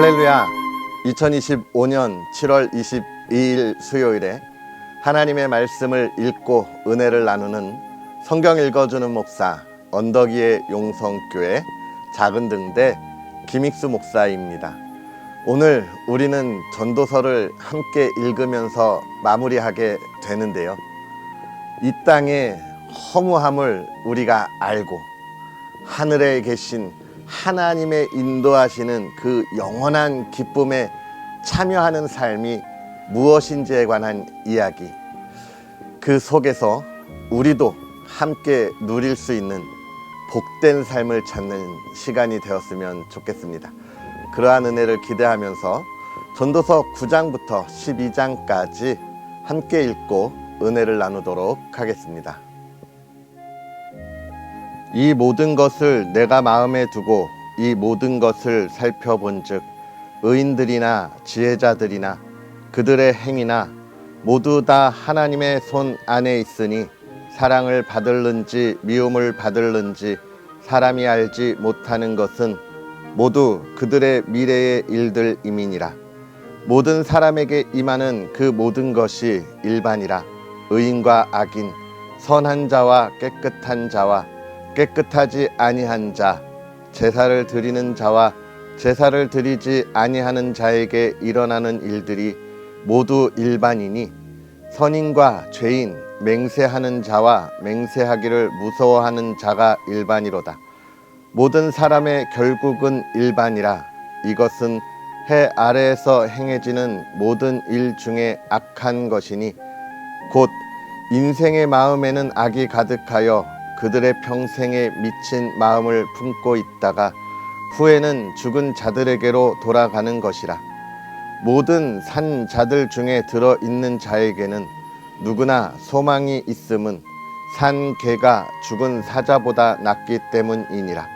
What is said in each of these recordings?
할렐루야. 2025년 7월 22일 수요일에 하나님의 말씀을 읽고 은혜를 나누는 성경 읽어주는 목사 언덕위의 용성교회 작은등대 김익수 목사입니다. 오늘 우리는 전도서를 함께 읽으면서 마무리하게 되는데요. 이 땅의 허무함을 우리가 알고 하늘에 계신 하나님의 인도하시는 그 영원한 기쁨에 참여하는 삶이 무엇인지에 관한 이야기, 그 속에서 우리도 함께 누릴 수 있는 복된 삶을 찾는 시간이 되었으면 좋겠습니다. 그러한 은혜를 기대하면서 전도서 9장부터 12장까지 함께 읽고 은혜를 나누도록 하겠습니다. 이 모든 것을 내가 마음에 두고 이 모든 것을 살펴본즉 의인들이나 지혜자들이나 그들의 행위나 모두 다 하나님의 손 안에 있으니 사랑을 받을는지 미움을 받을는지 사람이 알지 못하는 것은 모두 그들의 미래의 일들임이니라. 모든 사람에게 임하는 그 모든 것이 일반이라. 의인과 악인, 선한 자와 깨끗한 자와 깨끗하지 아니한 자, 제사를 드리는 자와 제사를 드리지 아니하는 자에게 일어나는 일들이 모두 일반이니 선인과 죄인, 맹세하는 자와 맹세하기를 무서워하는 자가 일반이로다. 모든 사람의 결국은 일반이라. 이것은 해 아래에서 행해지는 모든 일 중에 악한 것이니 곧 인생의 마음에는 악이 가득하여 그들의 평생에 미친 마음을 품고 있다가 후에는 죽은 자들에게로 돌아가는 것이라. 모든 산 자들 중에 들어있는 자에게는 누구나 소망이 있음은 산 개가 죽은 사자보다 낫기 때문이니라.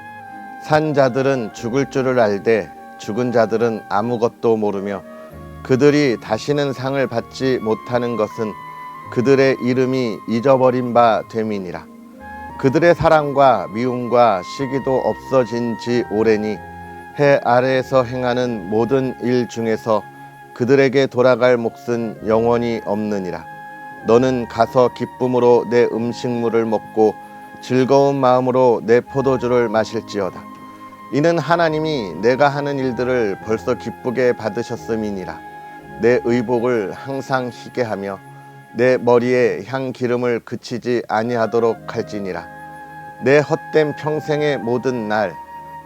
산 자들은 죽을 줄을 알되 죽은 자들은 아무것도 모르며 그들이 다시는 상을 받지 못하는 것은 그들의 이름이 잊어버린 바 됨이니라. 그들의 사랑과 미움과 시기도 없어진 지 오래니 해 아래에서 행하는 모든 일 중에서 그들에게 돌아갈 몫은 영원히 없느니라. 너는 가서 기쁨으로 내 음식물을 먹고 즐거운 마음으로 내 포도주를 마실지어다. 이는 하나님이 내가 하는 일들을 벌써 기쁘게 받으셨음이니라. 내 의복을 항상 희게 하며 내 머리에 향 기름을 그치지 아니하도록 할지니라. 내 헛된 평생의 모든 날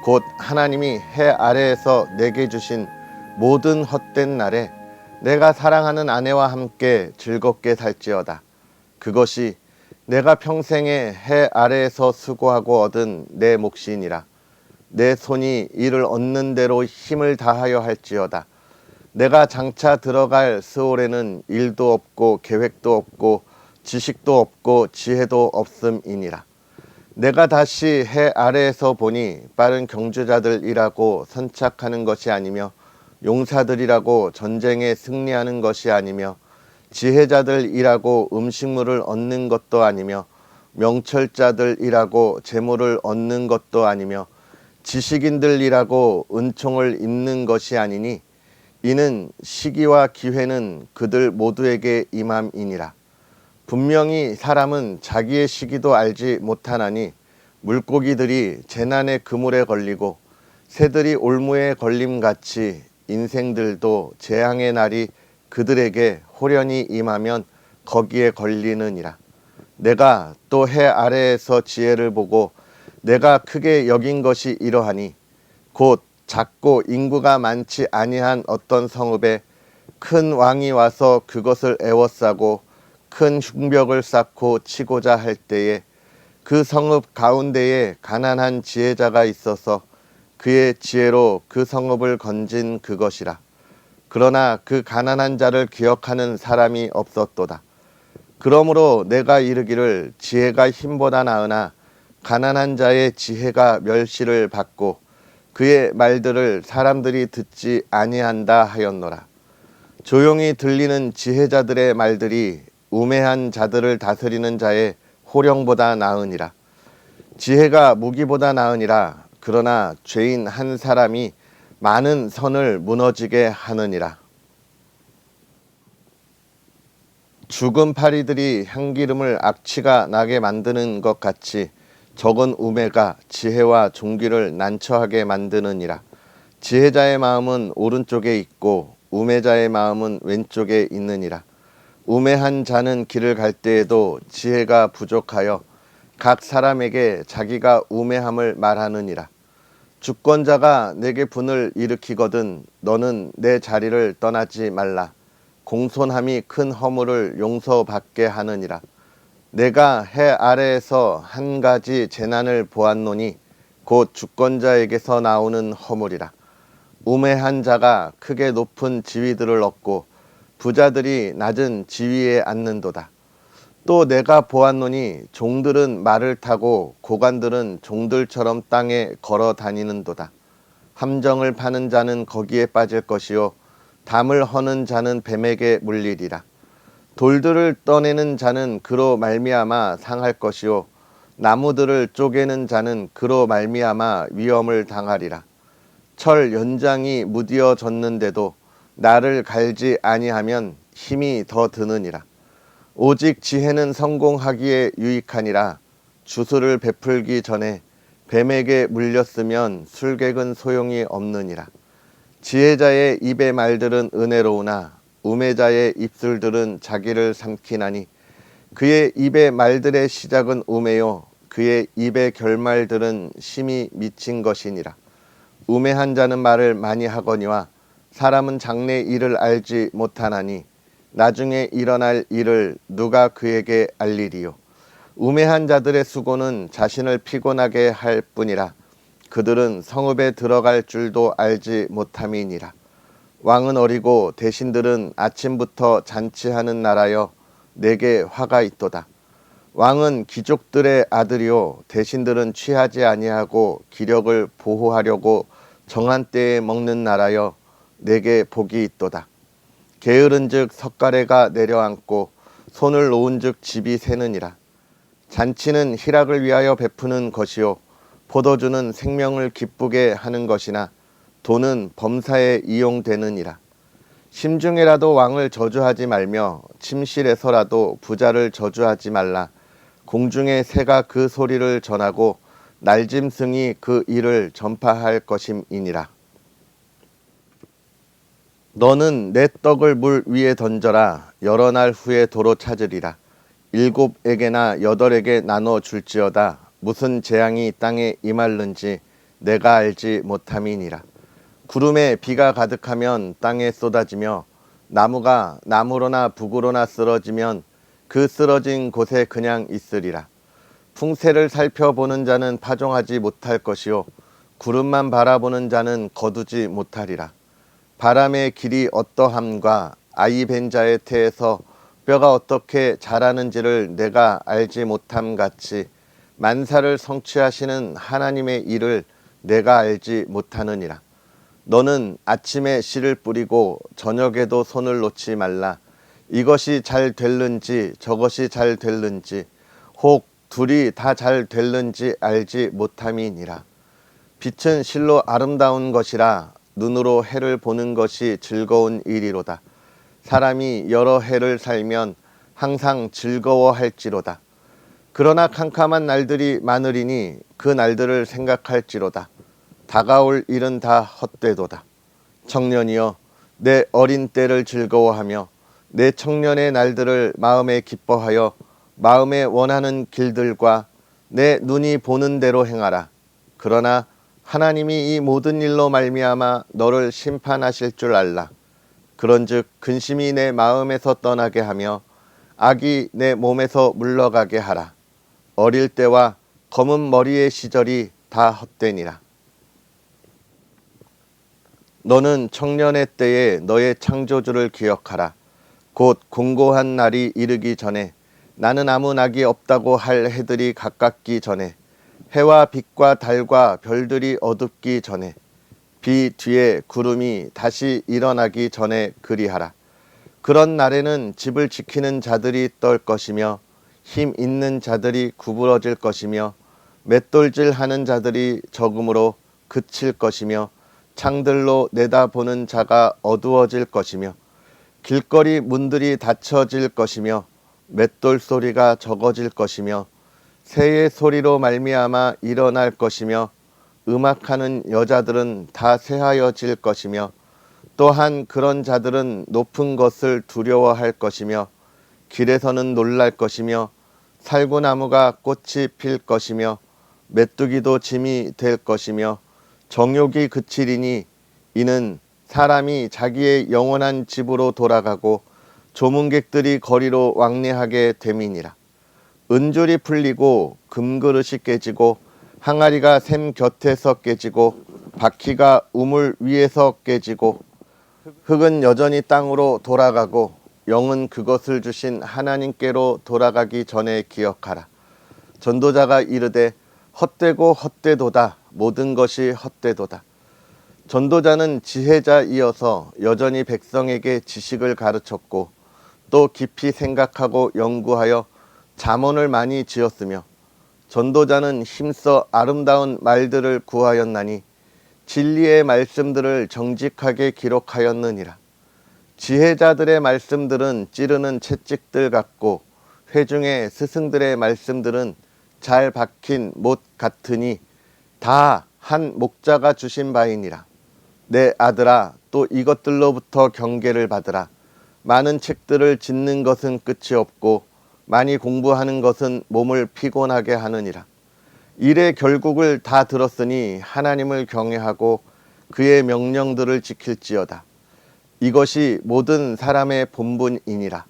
곧 하나님이 해 아래에서 내게 주신 모든 헛된 날에 내가 사랑하는 아내와 함께 즐겁게 살지어다. 그것이 내가 평생에 해 아래에서 수고하고 얻은 내 몫이니라. 내 손이 이를 얻는 대로 힘을 다하여 할지어다. 내가 장차 들어갈 스올에는 일도 없고 계획도 없고 지식도 없고 지혜도 없음이니라. 내가 다시 해 아래에서 보니 빠른 경주자들이라고 선착하는 것이 아니며 용사들이라고 전쟁에 승리하는 것이 아니며 지혜자들이라고 음식물을 얻는 것도 아니며 명철자들이라고 재물을 얻는 것도 아니며 지식인들이라고 은총을 입는 것이 아니니 이는 시기와 기회는 그들 모두에게 임함이니라. 분명히 사람은 자기의 시기도 알지 못하나니 물고기들이 재난의 그물에 걸리고 새들이 올무에 걸림같이 인생들도 재앙의 날이 그들에게 호련히 임하면 거기에 걸리느니라. 내가 또 해 아래에서 지혜를 보고 내가 크게 여긴 것이 이러하니 곧 작고 인구가 많지 아니한 어떤 성읍에 큰 왕이 와서 그것을 에워싸고 큰 흉벽을 쌓고 치고자 할 때에 그 성읍 가운데에 가난한 지혜자가 있어서 그의 지혜로 그 성읍을 건진 그것이라. 그러나 그 가난한 자를 기억하는 사람이 없었도다. 그러므로 내가 이르기를 지혜가 힘보다 나으나 가난한 자의 지혜가 멸시를 받고 그의 말들을 사람들이 듣지 아니한다 하였노라. 조용히 들리는 지혜자들의 말들이 우매한 자들을 다스리는 자의 호령보다 나으니라. 지혜가 무기보다 나으니라. 그러나 죄인 한 사람이 많은 선을 무너지게 하느니라. 죽은 파리들이 향기름을 악취가 나게 만드는 것 같이 적은 우매가 지혜와 존귀를 난처하게 만드느니라. 지혜자의 마음은 오른쪽에 있고 우매자의 마음은 왼쪽에 있느니라. 우매한 자는 길을 갈 때에도 지혜가 부족하여 각 사람에게 자기가 우매함을 말하느니라. 주권자가 내게 분을 일으키거든 너는 내 자리를 떠나지 말라. 공손함이 큰 허물을 용서받게 하느니라. 내가 해 아래에서 한 가지 재난을 보았노니 곧 주권자에게서 나오는 허물이라. 우매한 자가 크게 높은 지위들을 얻고 부자들이 낮은 지위에 앉는도다. 또 내가 보았노니 종들은 말을 타고 고관들은 종들처럼 땅에 걸어 다니는도다. 함정을 파는 자는 거기에 빠질 것이요 담을 허는 자는 뱀에게 물리리라. 돌들을 떠내는 자는 그로 말미암아 상할 것이요 나무들을 쪼개는 자는 그로 말미암아 위험을 당하리라. 철 연장이 무디어졌는데도 나를 갈지 아니하면 힘이 더 드느니라. 오직 지혜는 성공하기에 유익하니라. 주술을 베풀기 전에 뱀에게 물렸으면 술객은 소용이 없느니라. 지혜자의 입의 말들은 은혜로우나 우매자의 입술들은 자기를 삼키나니 그의 입의 말들의 시작은 우매요 그의 입의 결말들은 심히 미친 것이니라. 우매한 자는 말을 많이 하거니와 사람은 장래 일을 알지 못하나니 나중에 일어날 일을 누가 그에게 알리리요. 우매한 자들의 수고는 자신을 피곤하게 할 뿐이라. 그들은 성읍에 들어갈 줄도 알지 못함이니라. 왕은 어리고 대신들은 아침부터 잔치하는 나라여 내게 화가 있도다. 왕은 귀족들의 아들이요 대신들은 취하지 아니하고 기력을 보호하려고 정한 때에 먹는 나라여 내게 복이 있도다. 게으른즉 석가래가 내려앉고 손을 놓은즉 집이 새느니라. 잔치는 희락을 위하여 베푸는 것이요 포도주는 생명을 기쁘게 하는 것이나 돈은 범사에 이용되느니라. 심중에라도 왕을 저주하지 말며 침실에서라도 부자를 저주하지 말라. 공중의 새가 그 소리를 전하고 날짐승이 그 일을 전파할 것임이니라. 너는 내 떡을 물 위에 던져라. 여러 날 후에 도로 찾으리라. 7에게나 8에게 나눠 줄지어다. 무슨 재앙이 땅에 임할는지 내가 알지 못함이니라. 구름에 비가 가득하면 땅에 쏟아지며 나무가 남으로나 북으로나 쓰러지면 그 쓰러진 곳에 그냥 있으리라. 풍새를 살펴보는 자는 파종하지 못할 것이요 구름만 바라보는 자는 거두지 못하리라. 바람의 길이 어떠함과 아이 벤 자의 태에서 뼈가 어떻게 자라는지를 내가 알지 못함 같이 만사를 성취하시는 하나님의 일을 내가 알지 못하느니라. 너는 아침에 씨를 뿌리고 저녁에도 손을 놓지 말라. 이것이 잘 될는지 저것이 잘 될는지 혹 둘이 다 잘 될는지 알지 못함이니라. 빛은 실로 아름다운 것이라 눈으로 해를 보는 것이 즐거운 일이로다. 사람이 여러 해를 살면 항상 즐거워할지로다. 그러나 캄캄한 날들이 많으리니 그 날들을 생각할지로다. 다가올 일은 다 헛되도다. 청년이여 내 어린 때를 즐거워하며 내 청년의 날들을 마음에 기뻐하여 마음에 원하는 길들과 내 눈이 보는 대로 행하라. 그러나 하나님이 이 모든 일로 말미암아 너를 심판하실 줄 알라. 그런즉 근심이 내 마음에서 떠나게 하며 악이 내 몸에서 물러가게 하라. 어릴 때와 검은 머리의 시절이 다 헛되니라. 너는 청년의 때에 너의 창조주를 기억하라. 곧 공고한 날이 이르기 전에 나는 아무 낙이 없다고 할 해들이 가깝기 전에 해와 빛과 달과 별들이 어둡기 전에 비 뒤에 구름이 다시 일어나기 전에 그리하라. 그런 날에는 집을 지키는 자들이 떨 것이며 힘 있는 자들이 구부러질 것이며 맷돌질 하는 자들이 적음으로 그칠 것이며 창들로 내다보는 자가 어두워질 것이며 길거리 문들이 닫혀질 것이며 맷돌 소리가 적어질 것이며 새의 소리로 말미암아 일어날 것이며 음악하는 여자들은 다 쇠하여질 것이며 또한 그런 자들은 높은 것을 두려워할 것이며 길에서는 놀랄 것이며 살구나무가 꽃이 필 것이며 메뚜기도 짐이 될 것이며 정욕이 그치리니 이는 사람이 자기의 영원한 집으로 돌아가고 조문객들이 거리로 왕래하게 됨이니라. 은줄이 풀리고 금그릇이 깨지고 항아리가 샘 곁에서 깨지고 바퀴가 우물 위에서 깨지고 흙은 여전히 땅으로 돌아가고 영은 그것을 주신 하나님께로 돌아가기 전에 기억하라. 전도자가 이르되 헛되고 헛되도다. 모든 것이 헛되도다. 전도자는 지혜자이어서 여전히 백성에게 지식을 가르쳤고 또 깊이 생각하고 연구하여 잠언을 많이 지었으며 전도자는 힘써 아름다운 말들을 구하였나니 진리의 말씀들을 정직하게 기록하였느니라. 지혜자들의 말씀들은 찌르는 채찍들 같고 회중의 스승들의 말씀들은 잘 박힌 못 같으니 다 한 목자가 주신 바이니라. 내 아들아, 또 이것들로부터 경계를 받으라. 많은 책들을 짓는 것은 끝이 없고 많이 공부하는 것은 몸을 피곤하게 하느니라. 일의 결국을 다 들었으니 하나님을 경외하고 그의 명령들을 지킬지어다. 이것이 모든 사람의 본분이니라.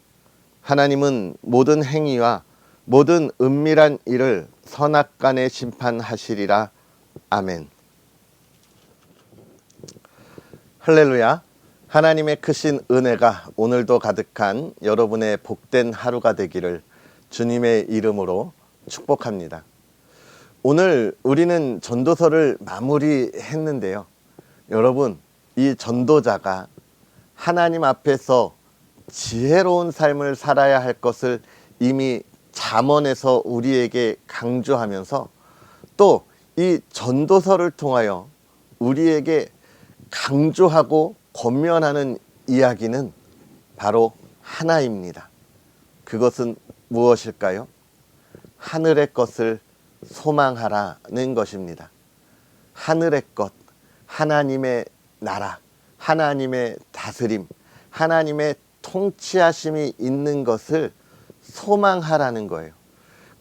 하나님은 모든 행위와 모든 은밀한 일을 선악간에 심판하시리라. 아멘. 할렐루야. 하나님의 크신 은혜가 오늘도 가득한 여러분의 복된 하루가 되기를 주님의 이름으로 축복합니다. 오늘 우리는 전도서를 마무리했는데요. 여러분, 이 전도자가 하나님 앞에서 지혜로운 삶을 살아야 할 것을 이미 잠언에서 우리에게 강조하면서 또 이 전도서를 통하여 우리에게 강조하고 권면하는 이야기는 바로 하나입니다. 그것은 무엇일까요? 하늘의 것을 소망하라는 것입니다. 하늘의 것, 하나님의 나라, 하나님의 다스림, 하나님의 통치하심이 있는 것을 소망하라는 거예요.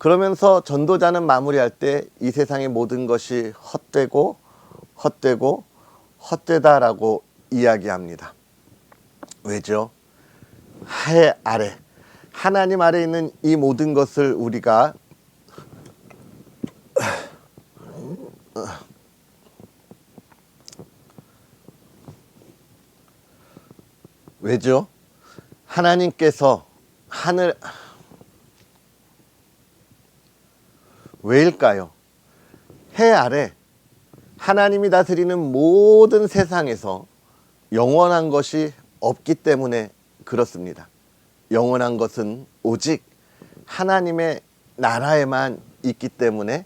그러면서 전도자는 마무리할 때 이 세상의 모든 것이 헛되고 헛되고 헛되다라고 이야기합니다. 왜죠? 해 아래, 하나님 아래 있는 이 모든 것을 우리가 왜죠? 하나님께서 하늘 왜일까요? 해 아래 하나님이 다스리는 모든 세상에서 영원한 것이 없기 때문에 그렇습니다. 영원한 것은 오직 하나님의 나라에만 있기 때문에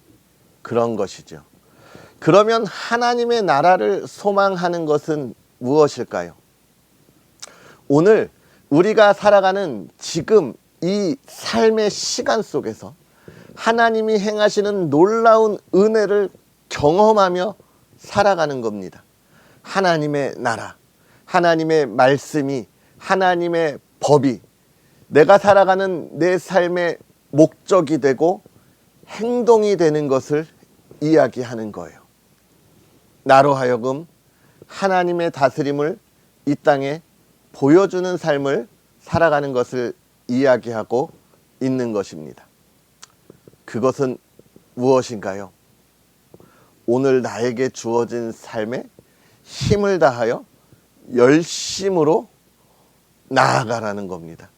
그런 것이죠. 그러면 하나님의 나라를 소망하는 것은 무엇일까요? 오늘 우리가 살아가는 지금 이 삶의 시간 속에서 하나님이 행하시는 놀라운 은혜를 경험하며 살아가는 겁니다. 하나님의 나라, 하나님의 말씀이, 하나님의 법이 내가 살아가는 내 삶의 목적이 되고 행동이 되는 것을 이야기하는 거예요. 나로 하여금 하나님의 다스림을 이 땅에 보여주는 삶을 살아가는 것을 이야기하고 있는 것입니다. 그것은 무엇인가요? 오늘 나에게 주어진 삶에 힘을 다하여 열심으로 나아가라는 겁니다.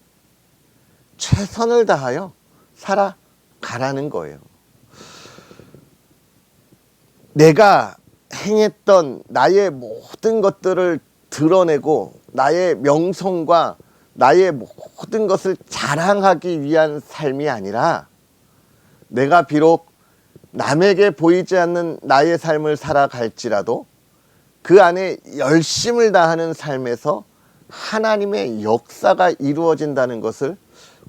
최선을 다하여 살아가라는 거예요. 내가 행했던 나의 모든 것들을 드러내고 나의 명성과 나의 모든 것을 자랑하기 위한 삶이 아니라 내가 비록 남에게 보이지 않는 나의 삶을 살아갈지라도 그 안에 열심을 다하는 삶에서 하나님의 역사가 이루어진다는 것을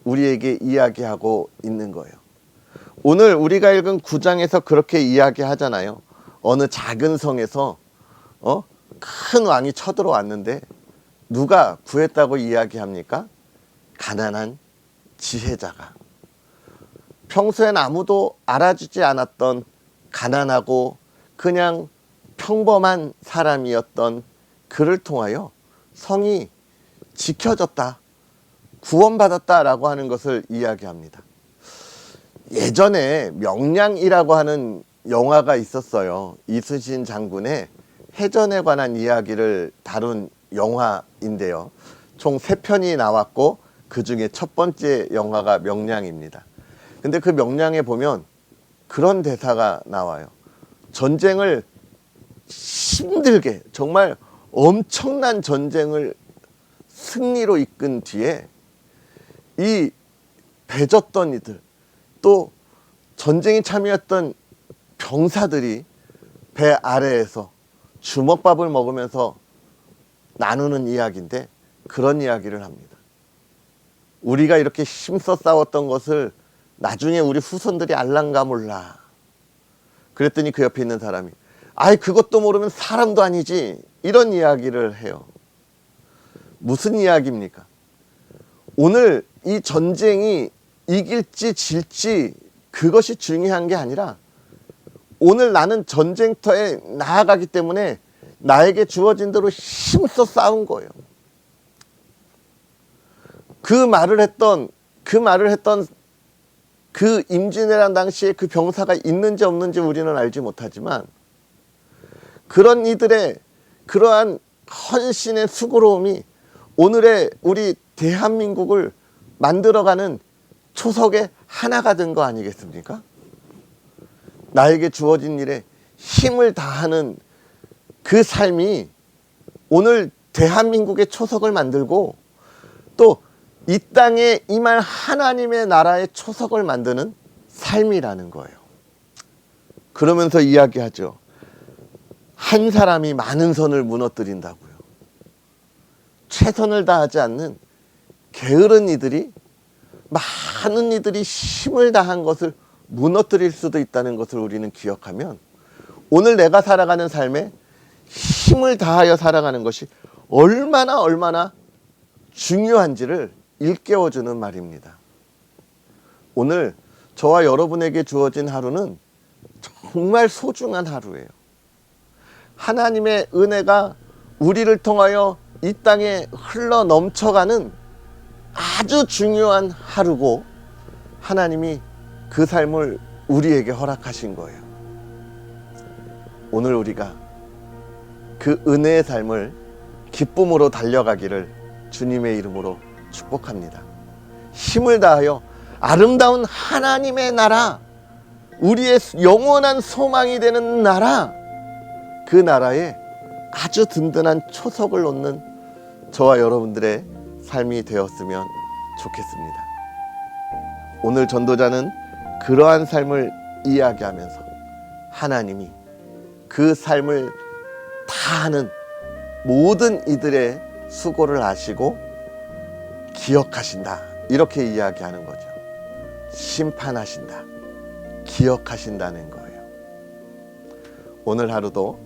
우리에게 이야기하고 있는 거예요. 오늘 우리가 읽은 9장에서 그렇게 이야기하잖아요. 어느 작은 성에서 큰 왕이 쳐들어왔는데 누가 구했다고 이야기합니까? 가난한 지혜자가. 평소엔 아무도 알아주지 않았던 가난하고 그냥 평범한 사람이었던 그를 통하여 성이 지켜졌다, 구원받았다라고 하는 것을 이야기합니다. 예전에 명량이라고 하는 영화가 있었어요. 이순신 장군의 해전에 관한 이야기를 다룬 영화인데요. 총 3편이 나왔고 그 중에 첫 번째 영화가 명량입니다. 근데 그 명량에 보면 그런 대사가 나와요. 전쟁을 힘들게, 정말 엄청난 전쟁을 승리로 이끈 뒤에 이 배졌던 이들, 또 전쟁에 참여했던 병사들이 배 아래에서 주먹밥을 먹으면서 나누는 이야기인데 그런 이야기를 합니다. 우리가 이렇게 힘써 싸웠던 것을 나중에 우리 후손들이 알란가 몰라. 그랬더니 그 옆에 있는 사람이 아이 그것도 모르면 사람도 아니지, 이런 이야기를 해요. 무슨 이야기입니까? 오늘 이 전쟁이 이길지 질지 그것이 중요한 게 아니라 오늘 나는 전쟁터에 나아가기 때문에 나에게 주어진 대로 힘써 싸운 거예요. 그 말을 했던 그 임진왜란 당시에 그 병사가 있는지 없는지 우리는 알지 못하지만 그런 이들의 그러한 헌신의 수고로움이 오늘의 우리 대한민국을 만들어가는 초석의 하나가 된 거 아니겠습니까? 나에게 주어진 일에 힘을 다하는 그 삶이 오늘 대한민국의 초석을 만들고 또 이 땅에 임할 하나님의 나라의 초석을 만드는 삶이라는 거예요. 그러면서 이야기하죠. 한 사람이 많은 선을 무너뜨린다고요. 최선을 다하지 않는 게으른 이들이, 많은 이들이 힘을 다한 것을 무너뜨릴 수도 있다는 것을 우리는 기억하면 오늘 내가 살아가는 삶에 힘을 다하여 살아가는 것이 얼마나 중요한지를 일깨워주는 말입니다. 오늘 저와 여러분에게 주어진 하루는 정말 소중한 하루예요. 하나님의 은혜가 우리를 통하여 이 땅에 흘러 넘쳐가는 아주 중요한 하루고 하나님이 그 삶을 우리에게 허락하신 거예요. 오늘 우리가 그 은혜의 삶을 기쁨으로 달려가기를 주님의 이름으로 축복합니다. 힘을 다하여 아름다운 하나님의 나라, 우리의 영원한 소망이 되는 나라, 그 나라에 아주 든든한 초석을 놓는 저와 여러분들의 삶이 되었으면 좋겠습니다. 오늘 전도자는 그러한 삶을 이야기하면서 하나님이 그 삶을 다하는 모든 이들의 수고를 아시고 기억하신다, 이렇게 이야기하는 거죠. 심판하신다, 기억하신다는 거예요. 오늘 하루도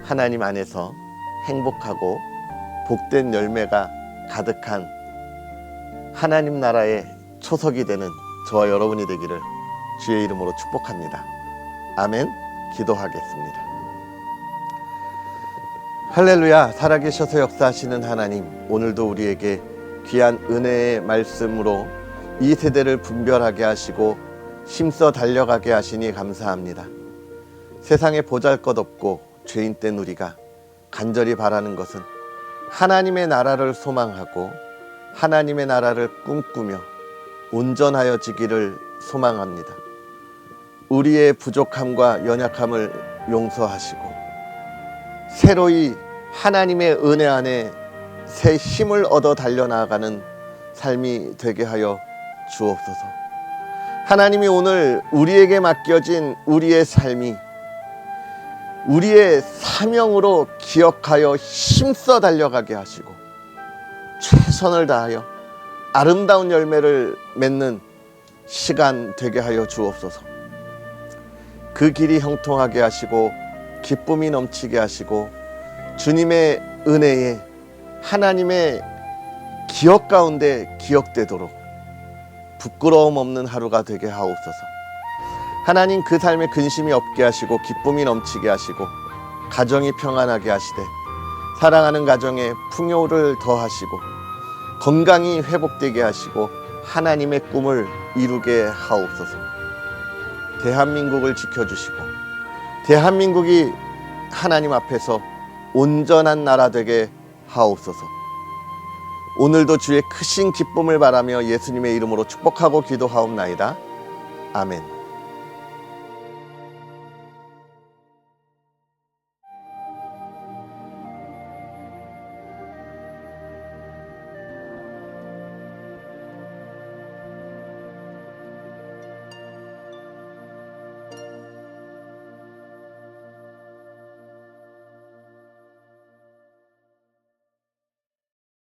하나님 안에서 행복하고 복된 열매가 가득한 하나님 나라의 초석이 되는 저와 여러분이 되기를 주의 이름으로 축복합니다. 아멘. 기도하겠습니다. 할렐루야. 살아계셔서 역사하시는 하나님, 오늘도 우리에게 귀한 은혜의 말씀으로 이 세대를 분별하게 하시고 힘써 달려가게 하시니 감사합니다. 세상에 보잘것없고 죄인된 우리가 간절히 바라는 것은 하나님의 나라를 소망하고 하나님의 나라를 꿈꾸며 온전하여지기를 소망합니다. 우리의 부족함과 연약함을 용서하시고 새로이 하나님의 은혜 안에 새 힘을 얻어 달려나가는 삶이 되게 하여 주옵소서. 하나님이 오늘 우리에게 맡겨진 우리의 삶이 우리의 사명으로 기억하여 힘써 달려가게 하시고 최선을 다하여 아름다운 열매를 맺는 시간 되게 하여 주옵소서. 그 길이 형통하게 하시고 기쁨이 넘치게 하시고 주님의 은혜에 하나님의 기억 가운데 기억되도록 부끄러움 없는 하루가 되게 하옵소서. 하나님, 그 삶에 근심이 없게 하시고 기쁨이 넘치게 하시고 가정이 평안하게 하시되 사랑하는 가정에 풍요를 더하시고 건강이 회복되게 하시고 하나님의 꿈을 이루게 하옵소서. 대한민국을 지켜주시고 대한민국이 하나님 앞에서 온전한 나라 되게 하옵소서. 오늘도 주의 크신 기쁨을 바라며 예수님의 이름으로 축복하고 기도하옵나이다. 아멘.